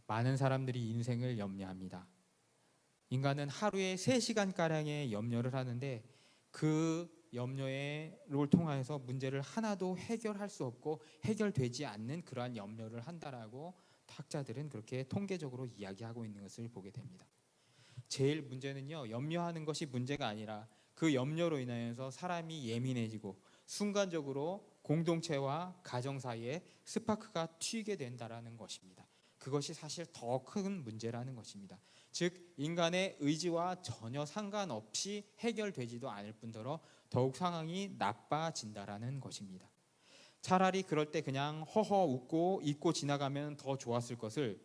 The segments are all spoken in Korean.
많은 사람들이 인생을 염려합니다. 인간은 하루에 3시간가량의 염려를 하는데 그 염려를 통해서 문제를 하나도 해결할 수 없고 해결되지 않는 그러한 염려를 한다라고 학자들은 그렇게 통계적으로 이야기하고 있는 것을 보게 됩니다. 제일 문제는요, 염려하는 것이 문제가 아니라 그 염려로 인하여서 사람이 예민해지고 순간적으로 공동체와 가정 사이에 스파크가 튀게 된다라는 것입니다. 그것이 사실 더 큰 문제라는 것입니다. 즉 인간의 의지와 전혀 상관없이 해결되지도 않을 뿐더러 더욱 상황이 나빠진다라는 것입니다. 차라리 그럴 때 그냥 허허 웃고 잊고 지나가면 더 좋았을 것을,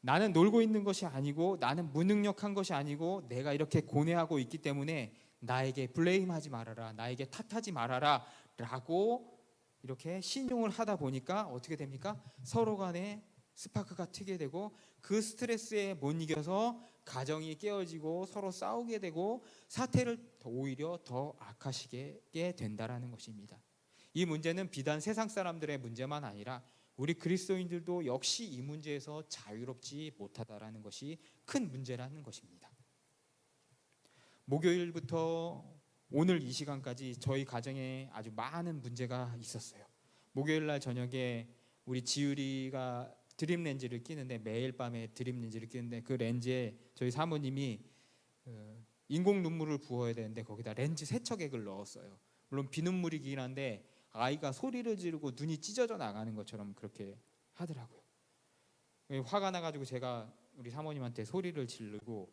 나는 놀고 있는 것이 아니고 나는 무능력한 것이 아니고 내가 이렇게 고뇌하고 있기 때문에 나에게 블레임하지 말아라, 나에게 탓하지 말아라 라고 이렇게 신용을 하다 보니까 어떻게 됩니까? 서로 간에 스파크가 튀게 되고 그 스트레스에 못 이겨서 가정이 깨어지고 서로 싸우게 되고 사태를 오히려 더 악화시키게 된다라는 것입니다. 이 문제는 비단 세상 사람들의 문제만 아니라 우리 그리스도인들도 역시 이 문제에서 자유롭지 못하다라는 것이 큰 문제라는 것입니다. 목요일부터 오늘 이 시간까지 저희 가정에 아주 많은 문제가 있었어요. 목요일 날 저녁에 우리 지율이가 드림 렌즈를 끼는데, 매일 밤에 드림 렌즈를 끼는데 그 렌즈에 저희 사모님이 인공 눈물을 부어야 되는데 거기다 렌즈 세척액을 넣었어요. 물론 비눗물이긴 한데 아이가 소리를 지르고 눈이 찢어져 나가는 것처럼 그렇게 하더라고요. 화가 나가지고 제가 우리 사모님한테 소리를 지르고,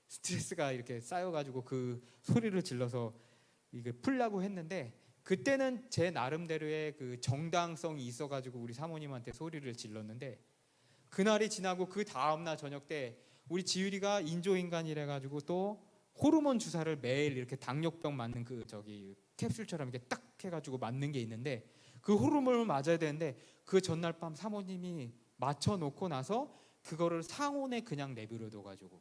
스트레스가 이렇게 쌓여가지고 그 소리를 질러서 이게 풀려고 했는데, 그때는 제 나름대로의 그 정당성이 있어가지고 우리 사모님한테 소리를 질렀는데, 그날이 지나고 그 다음날 저녁 때 우리 지율이가 인조인간이래 가지고 또 호르몬 주사를 매일 이렇게 당뇨병 맞는 그 캡슐처럼 이렇게 딱 해가지고 맞는 게 있는데, 그 호르몬을 맞아야 되는데 그 전날 밤 사모님이 맞춰놓고 나서 그거를 상온에 그냥 내버려 둬가지고,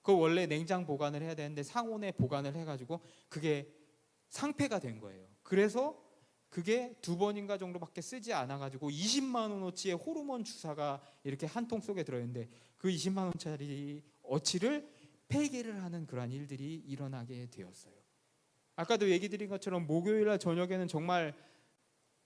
그 원래 냉장 보관을 해야 되는데 상온에 보관을 해가지고 그게 상폐가 된 거예요. 그래서 그게 2번인가 정도밖에 쓰지 않아가지고 20만 원어치의 호르몬 주사가 이렇게 한 통 속에 들어있는데 그 20만 원짜리 어치를 폐기를 하는 그러한 일들이 일어나게 되었어요. 아까도 얘기 드린 것처럼 목요일날 저녁에는 정말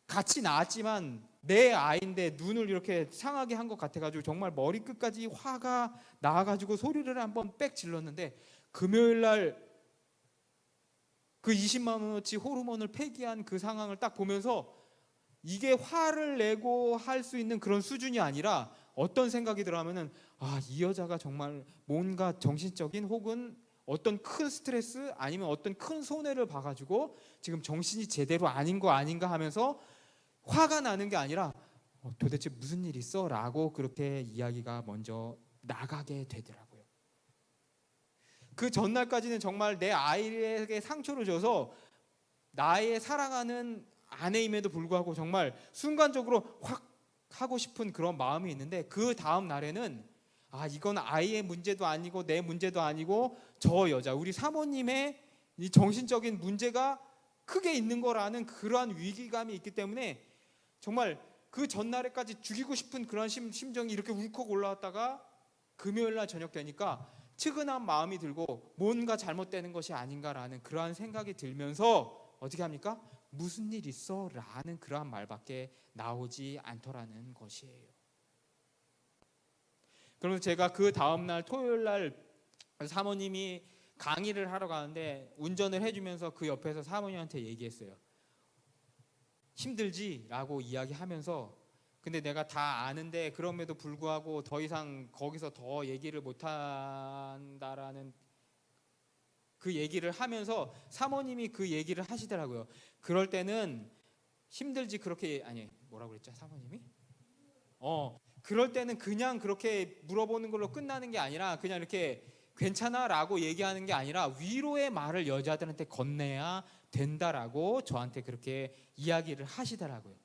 같이 나왔지만 내 아이인데 눈을 이렇게 상하게 한 것 같아가지고 정말 머리끝까지 화가 나가지고 소리를 한번 빽 질렀는데, 금요일날 그 20만 원어치 호르몬을 폐기한 그 상황을 딱 보면서 이게 화를 내고 할 수 있는 그런 수준이 아니라 어떤 생각이 들어하면은, 이 여자가 정말 뭔가 정신적인 혹은 어떤 큰 스트레스 아니면 어떤 큰 손해를 봐가지고 지금 정신이 제대로 아닌 거 아닌가 하면서 화가 나는 게 아니라 도대체 무슨 일 있어? 라고 그렇게 이야기가 먼저 나가게 되더라고요. 그 전날까지는 정말 내 아이에게 상처를 줘서 나의 사랑하는 아내임에도 불구하고 정말 순간적으로 확 하고 싶은 그런 마음이 있는데, 그 다음 날에는 이건 아이의 문제도 아니고 내 문제도 아니고 저 여자 우리 사모님의 이 정신적인 문제가 크게 있는 거라는 그러한 위기감이 있기 때문에 정말 그 전날에까지 죽이고 싶은 그런 심정이 이렇게 울컥 올라왔다가 금요일날 저녁 되니까 측은한 마음이 들고 뭔가 잘못되는 것이 아닌가라는 그러한 생각이 들면서 어떻게 합니까? 무슨 일 있어? 라는 그러한 말밖에 나오지 않더라는 것이에요. 그래서 제가 그 다음날 토요일날 사모님이 강의를 하러 가는데 운전을 해주면서 그 옆에서 사모님한테 얘기했어요. 힘들지? 라고 이야기하면서, 근데 내가 다 아는데 그럼에도 불구하고 더 이상 거기서 더 얘기를 못한다라는 그 얘기를 하면서 사모님이 그 얘기를 하시더라고요. 그럴 때는 힘들지 그렇게, 아니 뭐라고 그랬죠 사모님이? 그럴 때는 그냥 그렇게 물어보는 걸로 끝나는 게 아니라 그냥 이렇게 괜찮아? 라고 얘기하는 게 아니라 위로의 말을 여자들한테 건네야 된다라고 저한테 그렇게 이야기를 하시더라고요.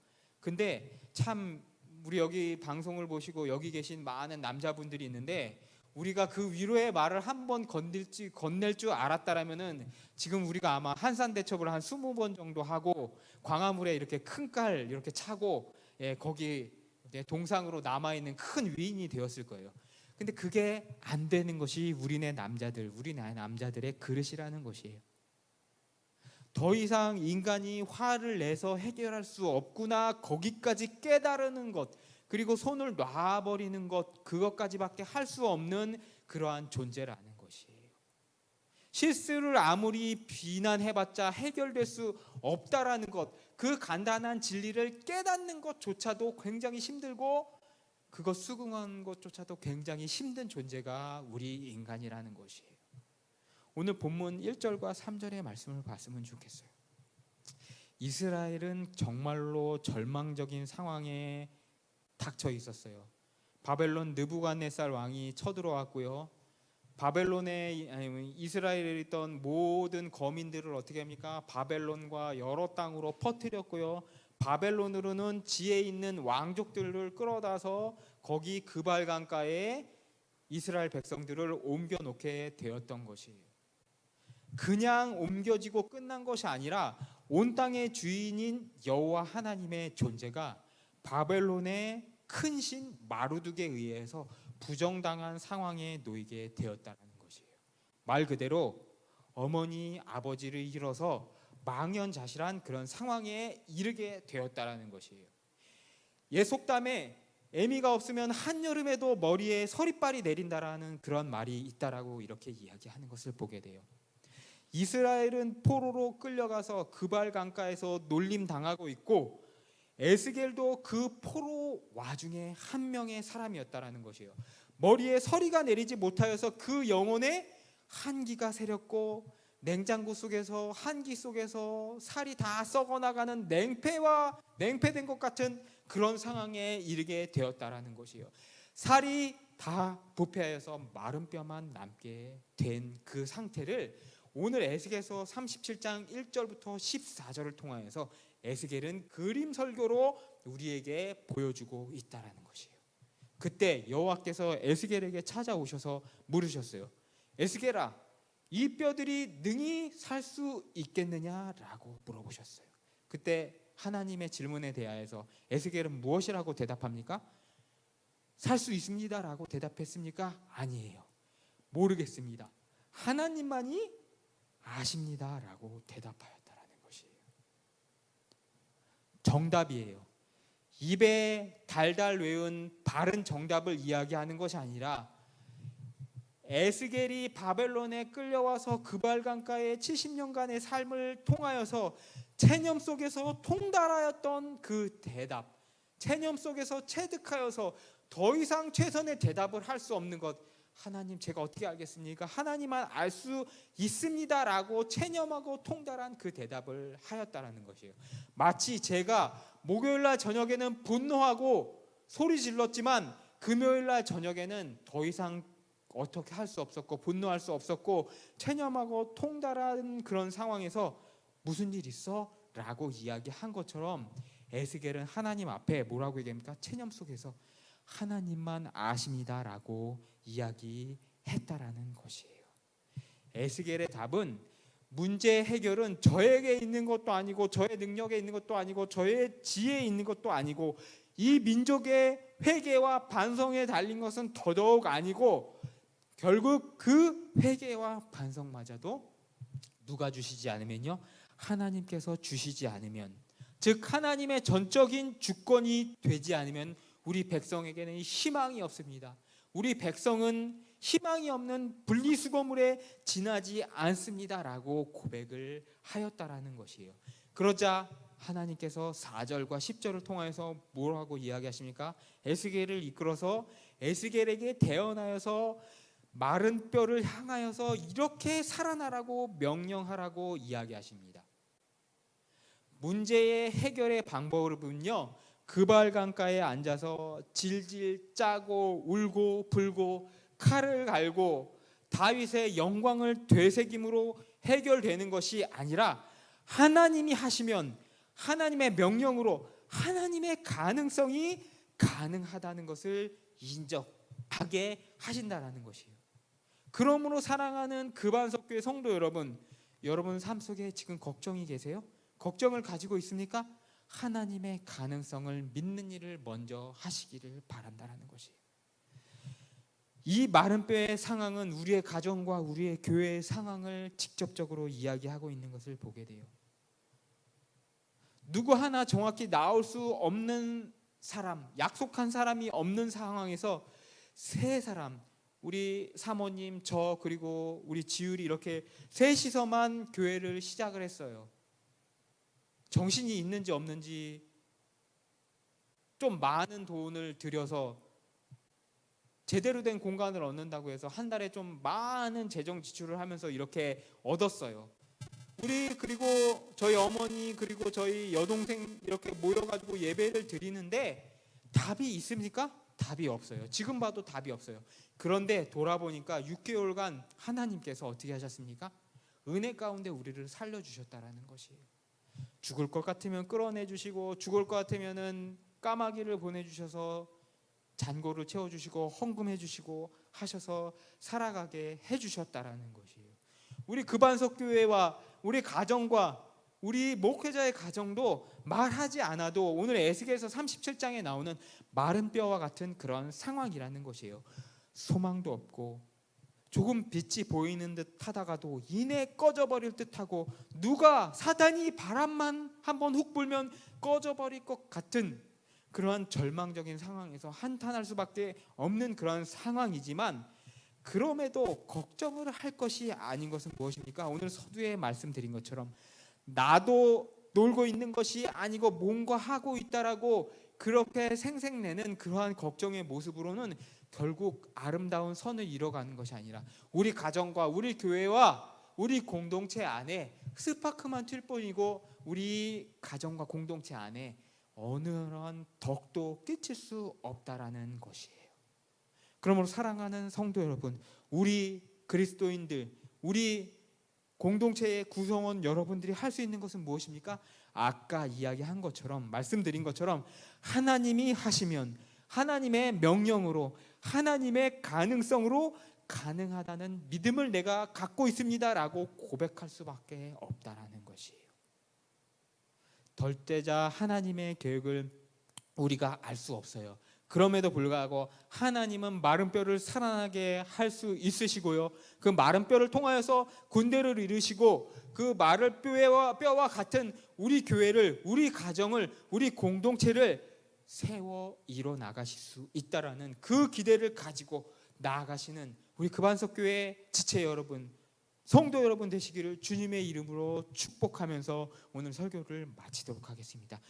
근데 참 우리 여기 방송을 보시고 여기 계신 많은 남자분들이 있는데, 우리가 그 위로의 말을 한번 건넬 줄 알았다라면은 지금 우리가 아마 한산대첩을 한 20번 정도 하고 광화문에 이렇게 큰 깔 이렇게 차고 거기 동상으로 남아있는 큰 위인이 되었을 거예요. 근데 그게 안 되는 것이 우리네 남자들의 그릇이라는 것이에요. 더 이상 인간이 화를 내서 해결할 수 없구나, 거기까지 깨달는 것, 그리고 손을 놔버리는 것, 그것까지밖에 할 수 없는 그러한 존재라는 것이에요. 실수를 아무리 비난해봤자 해결될 수 없다라는 것, 그 간단한 진리를 깨닫는 것조차도 굉장히 힘들고, 그것 수긍하는 것조차도 굉장히 힘든 존재가 우리 인간이라는 것이에요. 오늘 본문 1절과 3절의 말씀을 봤으면 좋겠어요. 이스라엘은 정말로 절망적인 상황에 닥쳐 있었어요. 바벨론 느부갓네살 왕이 쳐들어왔고요. 바벨론에 이스라엘에 있던 모든 거민들을 어떻게 합니까? 바벨론과 여러 땅으로 퍼뜨렸고요. 바벨론으로는 지혜 있는 왕족들을 끌어다서 거기 그발 강가에 이스라엘 백성들을 옮겨 놓게 되었던 것이에요. 그냥 옮겨지고 끝난 것이 아니라 온 땅의 주인인 여호와 하나님의 존재가 바벨론의 큰 신 마루둑에 의해서 부정당한 상황에 놓이게 되었다는 것이에요. 말 그대로 어머니 아버지를 잃어서 망연자실한 그런 상황에 이르게 되었다는 것이에요. 예속담에 애미가 없으면 한여름에도 머리에 서리빨이 내린다라는 그런 말이 있다라고 이렇게 이야기하는 것을 보게 돼요. 이스라엘은 포로로 끌려가서 그발 강가에서 놀림당하고 있고, 에스겔도 그 포로 와중에 한 명의 사람이었다라는 것이에요. 머리에 서리가 내리지 못하여서 그 영혼에 한기가 새렸고, 냉장고 속에서 한기 속에서 살이 다 썩어나가는 냉패된 것 같은 그런 상황에 이르게 되었다라는 것이에요. 살이 다 부패하여서 마른 뼈만 남게 된 그 상태를 오늘 에스겔서 37장 1절부터 14절을 통하여서 에스겔은 그림 설교로 우리에게 보여주고 있다라는 것이에요. 그때 여호와께서 에스겔에게 찾아오셔서 물으셨어요. 에스겔아, 이 뼈들이 능히 살 수 있겠느냐라고 물어보셨어요. 그때 하나님의 질문에 대하여서 에스겔은 무엇이라고 대답합니까? 살 수 있습니다라고 대답했습니까? 아니에요. 모르겠습니다. 하나님만이 아십니다라고 대답하였다라는 것이에요. 정답이에요. 입에 달달 외운 바른 정답을 이야기하는 것이 아니라, 에스겔이 바벨론에 끌려와서 그발 강가에 70년간의 삶을 통하여서 체념 속에서 통달하였던 그 대답, 체념 속에서 체득하여서 더 이상 최선의 대답을 할 수 없는 것, 하나님 제가 어떻게 알겠습니까? 하나님만 알 수 있습니다라고 체념하고 통달한 그 대답을 하였다라는 것이에요. 마치 제가 목요일날 저녁에는 분노하고 소리 질렀지만 금요일날 저녁에는 더 이상 어떻게 할 수 없었고 분노할 수 없었고 체념하고 통달한 그런 상황에서 무슨 일 있어? 라고 이야기한 것처럼 에스겔은 하나님 앞에 뭐라고 얘기합니까? 체념 속에서 하나님만 아십니다라고 이야기했다라는 것이에요. 에스겔의 답은 문제 해결은 저에게 있는 것도 아니고 저의 능력에 있는 것도 아니고 저의 지혜에 있는 것도 아니고 이 민족의 회개와 반성에 달린 것은 더더욱 아니고 결국 그 회개와 반성마저도 누가 주시지 않으면요, 하나님께서 주시지 않으면, 즉 하나님의 전적인 주권이 되지 않으면 우리 백성에게는 희망이 없습니다. 우리 백성은 희망이 없는 분리수거물에 지나지 않습니다라고 고백을 하였다라는 것이에요. 그러자 하나님께서 4절과 10절을 통해서 뭐라고 이야기하십니까? 에스겔을 이끌어서 에스겔에게 대언하여서 마른 뼈를 향하여서 이렇게 살아나라고 명령하라고 이야기하십니다. 문제의 해결의 방법은요, 그발 강가에 앉아서 질질 짜고 울고 불고 칼을 갈고 다윗의 영광을 되새김으로 해결되는 것이 아니라, 하나님이 하시면 하나님의 명령으로 하나님의 가능성이 가능하다는 것을 인정하게 하신다는 것이에요. 그러므로 사랑하는 그반석교회 성도 여러분, 여러분 삶 속에 지금 걱정이 계세요? 걱정을 가지고 있습니까? 하나님의 가능성을 믿는 일을 먼저 하시기를 바란다라는 것이에요. 이 마른 뼈의 상황은 우리의 가정과 우리의 교회의 상황을 직접적으로 이야기하고 있는 것을 보게 돼요. 누구 하나 정확히 나올 수 없는 사람, 약속한 사람이 없는 상황에서 세 사람, 우리 사모님, 저 그리고 우리 지율이 이렇게 셋이서만 교회를 시작을 했어요. 정신이 있는지 없는지 좀 많은 돈을 들여서 제대로 된 공간을 얻는다고 해서 한 달에 좀 많은 재정 지출을 하면서 이렇게 얻었어요. 우리 그리고 저희 어머니 그리고 저희 여동생 이렇게 모여가지고 예배를 드리는데 답이 있습니까? 답이 없어요. 지금 봐도 답이 없어요. 그런데 돌아보니까 6개월간 하나님께서 어떻게 하셨습니까? 은혜 가운데 우리를 살려주셨다라는 것이에요. 죽을 것 같으면 끌어내주시고 죽을 것 같으면은 까마귀를 보내주셔서 잔고를 채워주시고 헌금해주시고 하셔서 살아가게 해주셨다라는 것이에요. 우리 급안석 교회와 우리 가정과 우리 목회자의 가정도 말하지 않아도 오늘 에스겔서 37장에 나오는 마른 뼈와 같은 그런 상황이라는 것이에요. 소망도 없고 조금 빛이 보이는 듯 하다가도 이내 꺼져버릴 듯하고 누가 사단이 바람만 한번 훅 불면 꺼져버릴 것 같은 그러한 절망적인 상황에서 한탄할 수밖에 없는 그런 상황이지만 그럼에도 걱정을 할 것이 아닌 것은 무엇입니까? 오늘 서두에 말씀드린 것처럼 나도 놀고 있는 것이 아니고 뭔가 하고 있다라고 그렇게 생색내는 그러한 걱정의 모습으로는 결국 아름다운 선을 이뤄가는 것이 아니라 우리 가정과 우리 교회와 우리 공동체 안에 스파크만 튈 뿐이고 우리 가정과 공동체 안에 어느한 덕도 끼칠 수 없다라는 것이에요. 그러므로 사랑하는 성도 여러분, 우리 그리스도인들, 우리 공동체의 구성원 여러분들이 할 수 있는 것은 무엇입니까? 아까 이야기한 것처럼 말씀드린 것처럼 하나님이 하시면 하나님의 명령으로 하나님의 가능성으로 가능하다는 믿음을 내가 갖고 있습니다라고 고백할 수밖에 없다라는 것이에요. 덜때자 하나님의 계획을 우리가 알 수 없어요. 그럼에도 불구하고 하나님은 마른 뼈를 살아나게 할 수 있으시고요. 그 마른 뼈를 통하여서 군대를 이루시고 그 마른 뼈와 같은 우리 교회를, 우리 가정을, 우리 공동체를 세워 이뤄 나가실 수 있다라는 그 기대를 가지고 나아가시는 우리 급안석 교회 지체 여러분, 성도 여러분 되시기를 주님의 이름으로 축복하면서 오늘 설교를 마치도록 하겠습니다.